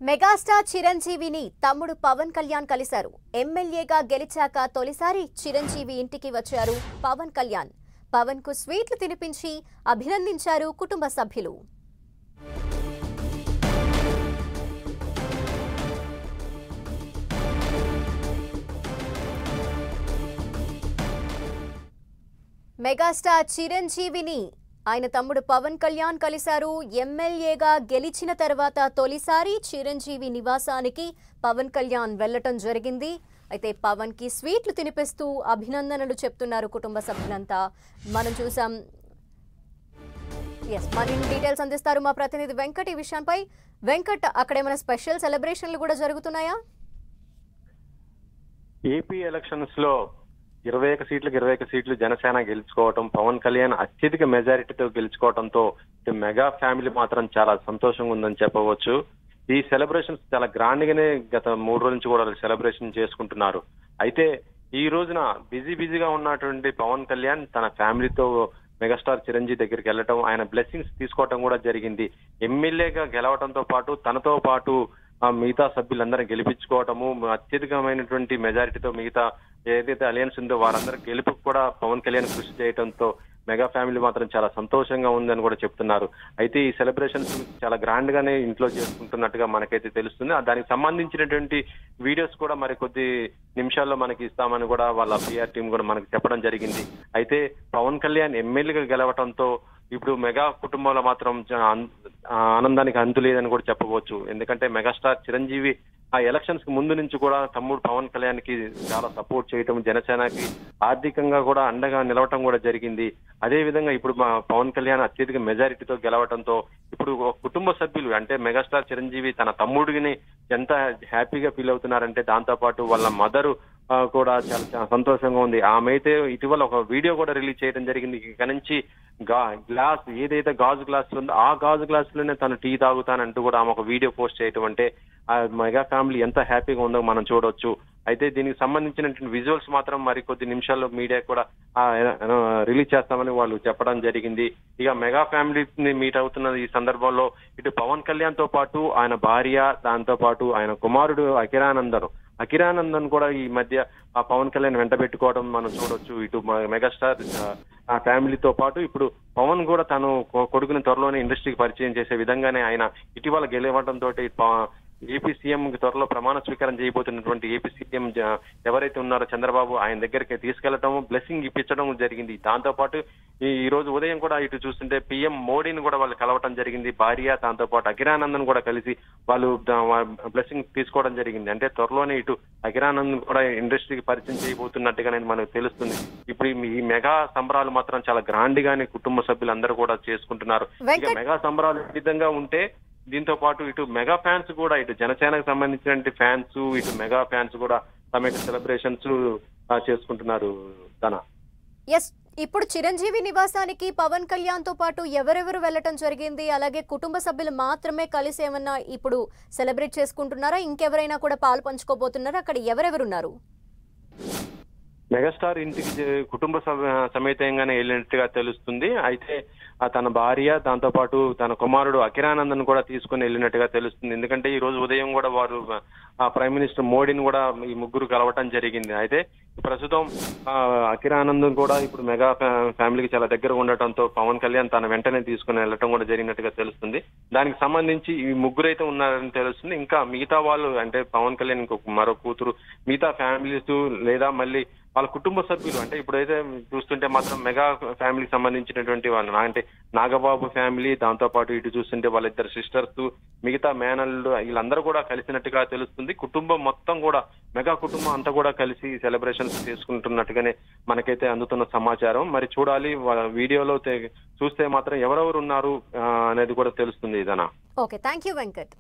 Megastar చిరంజీవిని తమ్ముడు పవన్ కళ్యాణ్ కలిశారు. ఎమ్మెల్యేగా గెలిచాక తొలిసారి చిరంజీవి ఇంటికి వచ్చారు పవన్ కళ్యాణ్. పవన్ కు స్వీట్లు తినిపించి అభినందించారు కుటుంబ సభ్యులు. మెగాస్టార్ చిరంజీవిని ఆయన తమ్ముడు పవన్ కళ్యాణ్ కలిశారు. ఎమ్మెల్యేగా గెలిచిన తర్వాత తొలిసారి చిరంజీవి నివాసానికి పవన్ కళ్యాణ్ వెళ్లటం జరిగింది. అయితే పవన్ కి స్వీట్లు తినిపిస్తూ అభినందనలు చెప్తున్నారు కుటుంబ సభ్యులంతా. మనం చూసాం. మరిన్ని డీటెయిల్స్ అందిస్తారు మా ప్రతినిధి వెంకట్ ఈ విషయంపై. వెంకట్, అక్కడ ఏమైనా స్పెషల్ సెలబ్రేషన్లు కూడా జరుగుతున్నాయా? ఏపీ ఎలక్షన్స్ లో 21 సీట్లకు 21 సీట్లు జనసేన గెలుచుకోవటం, పవన్ కళ్యాణ్ అత్యధిక మెజారిటీతో గెలుచుకోవడంతో మెగా ఫ్యామిలీ మాత్రం చాలా సంతోషంగా ఉందని చెప్పవచ్చు. ఈ సెలబ్రేషన్స్ చాలా గ్రాండ్ గానే గత 3 రోజుల నుంచి కూడా సెలబ్రేషన్ చేసుకుంటున్నారు. అయితే ఈ రోజున బిజీగా ఉన్నటువంటి పవన్ కళ్యాణ్ తన ఫ్యామిలీతో మెగాస్టార్ చిరంజీవి దగ్గరికి వెళ్ళటం, ఆయన బ్లెస్సింగ్స్ తీసుకోవటం కూడా జరిగింది. ఎమ్మెల్యేగా గెలవడంతో పాటు తనతో పాటు మిగతా సభ్యులందరినీ గెలిపించుకోవటము, అత్యధికమైనటువంటి మెజారిటీతో మిగతా ఏదైతే అలయన్స్ ఉందో వారందరూ గెలుపుకు కూడా పవన్ కళ్యాణ్ కృషి చేయడంతో మెగా ఫ్యామిలీ మాత్రం చాలా సంతోషంగా ఉందని కూడా చెప్తున్నారు. అయితే ఈ సెలబ్రేషన్స్ చాలా గ్రాండ్ గానే ఇంట్లో చేసుకుంటున్నట్టుగా మనకైతే తెలుస్తుంది. దానికి సంబంధించినటువంటి వీడియోస్ కూడా మరి కొద్ది నిమిషాల్లో మనకి ఇస్తామని కూడా వాళ్ళ పిఆర్ టీం కూడా మనకి చెప్పడం జరిగింది. అయితే పవన్ కళ్యాణ్ ఎమ్మెల్యేగా గెలవడంతో ఇప్పుడు మెగా కుటుంబంలో మాత్రం ఆనందానికి అంతు లేదని కూడా చెప్పవచ్చు. ఎందుకంటే మెగాస్టార్ చిరంజీవి ఆ ఎలక్షన్స్ కి ముందు నుంచి కూడా తమ్ముడు పవన్ కళ్యాణ్ కి చాలా సపోర్ట్ చేయటం, జనసేనకి ఆర్థికంగా కూడా అండగా నిలవటం కూడా జరిగింది. అదే విధంగా ఇప్పుడు పవన్ కళ్యాణ్ అత్యధిక మెజారిటీతో గెలవటంతో ఇప్పుడు కుటుంబ సభ్యులు అంటే మెగాస్టార్ చిరంజీవి తన తమ్ముడిని ఎంత హ్యాపీగా ఫీల్ అవుతున్నారంటే దాంతో పాటు వాళ్ళ మదరు కూడా చాలా సంతోషంగా ఉంది. ఆమె అయితే ఇటీవల ఒక వీడియో కూడా రిలీజ్ చేయడం జరిగింది. ఇక నుంచి గ్లాస్ ఏదైతే గాజు గ్లాస్ ఉందో ఆ గాజు గ్లాస్ లోనే తను టీ తాగుతానంటూ కూడా ఆమె ఒక వీడియో పోస్ట్ చేయటం అంటే ఆ మెగా ఫ్యామిలీ ఎంత హ్యాపీగా ఉందో మనం చూడొచ్చు. అయితే దీనికి సంబంధించినటువంటి విజువల్స్ మాత్రం మరి కొద్ది నిమిషాల్లో మీడియా కూడా రిలీజ్ చేస్తామని వాళ్ళు చెప్పడం జరిగింది. ఇక మెగా ఫ్యామిలీని మీట్ అవుతున్న ఈ సందర్భంలో ఇటు పవన్ కళ్యాణ్ తో పాటు ఆయన భార్య, దాంతో పాటు ఆయన కుమారుడు అఖిరానందన్ కూడా ఈ మధ్య ఆ పవన్ కళ్యాణ్ వెంట పెట్టుకోవడం మనం చూడొచ్చు. ఇటు మెగాస్టార్ ఆ ఫ్యామిలీతో పాటు ఇప్పుడు పవన్ కూడా తను కొడుకుని త్వరలోనే ఇండస్ట్రీకి పరిచయం చేసే విధంగానే ఆయన ఇటీవల గెలవడంతో ఏపీ సీఎం త్వరలో ప్రమాణ స్వీకారం చేయబోతున్నటువంటి ఏపీ సీఎం ఎవరైతే ఉన్నారో చంద్రబాబు ఆయన దగ్గరికి తీసుకెళ్లడం, బ్లెస్సింగ్ ఇప్పించడం జరిగింది. దాంతో పాటు ఈ రోజు ఉదయం కూడా ఇటు చూస్తుంటే పీఎం మోడీని కూడా వాళ్ళు కలవటం జరిగింది. భార్య దాంతో పాటు అఖిరానందన్ కూడా కలిసి వాళ్ళు బ్లెస్సింగ్ తీసుకోవడం జరిగింది. అంటే త్వరలోనే ఇటు అఖిరానందన్ కూడా ఇండస్ట్రీకి పరిచయం చేయబోతున్నట్టుగానే మనకు తెలుస్తుంది. ఇప్పుడు ఈ మెగా సంబరాలు మాత్రం చాలా గ్రాండ్ గానే కుటుంబ సభ్యులందరూ కూడా చేసుకుంటున్నారు. ఇక మెగా సంబరాలు ఏ విధంగా ఉంటే దీంతో పాటు ఇటు మెగా ఫ్యాన్స్ కూడా ఇటు జనసేనకు సంబంధించిన ఫ్యాన్స్ ఇటు మెగా ఫ్యాన్స్ కూడా తమ సెలబ్రేషన్స్ చేసుకుంటున్నారు. ఇప్పుడు చిరంజీవి నివాసానికి పవన్ కళ్యాణ్ తో పాటు ఎవరెవరు వెళ్లటం జరిగింది? అలాగే కుటుంబ సభ్యులు మాత్రమే కలిసి ఏమన్నా ఇప్పుడు సెలబ్రేట్ చేసుకుంటున్నారా? ఇంకెవరైనా కూడా పాలు పంచుకోబోతున్నారా? అక్కడ ఎవరెవరున్నారు? మెగాస్టార్ ఇంటికి కుటుంబ సమేతంగానే వెళ్ళినట్టుగా తెలుస్తుంది. అయితే తన భార్య దాంతో పాటు తన కుమారుడు అఖిరానందన్ కూడా తీసుకుని వెళ్ళినట్టుగా తెలుస్తుంది. ఎందుకంటే ఈ రోజు ఉదయం కూడా వారు ప్రైమ్ మినిస్టర్ మోడీని కూడా ఈ ముగ్గురు కలవటం జరిగింది. అయితే ప్రస్తుతం అఖిరానందన్ కూడా ఇప్పుడు మెగా ఫ్యామిలీకి చాలా దగ్గర ఉండటంతో పవన్ కళ్యాణ్ తన వెంటనే తీసుకుని వెళ్ళటం కూడా జరిగినట్టుగా తెలుస్తుంది. దానికి సంబంధించి ఈ ముగ్గురు అయితే ఉన్నారని తెలుస్తుంది. ఇంకా మిగతా వాళ్ళు అంటే పవన్ కళ్యాణ్ ఇంకొక మరో కూతురు, మిగతా ఫ్యామిలీస్ లేదా మళ్ళీ వాళ్ళ కుటుంబ సభ్యులు అంటే ఇప్పుడైతే చూస్తుంటే మాత్రం మెగా ఫ్యామిలీకి సంబంధించినటువంటి వాళ్ళు అంటే నాగబాబు ఫ్యామిలీ, దాంతో పాటు ఇటు చూస్తుంటే వాళ్ళిద్దరు సిస్టర్స్, మిగతా మేనల్లు వీళ్ళందరూ కూడా కలిసినట్టుగా తెలుస్తుంది. కుటుంబం మొత్తం కూడా మెగా కుటుంబం అంతా కూడా కలిసి సెలబ్రేషన్స్ చేసుకుంటున్నట్టుగానే మనకైతే అందుతున్న సమాచారం. మరి చూడాలి వీడియోలో చూస్తే మాత్రం ఎవరెవరు ఉన్నారు అనేది కూడా తెలుస్తుంది. ఇదనా. Okay, thank you Venkat.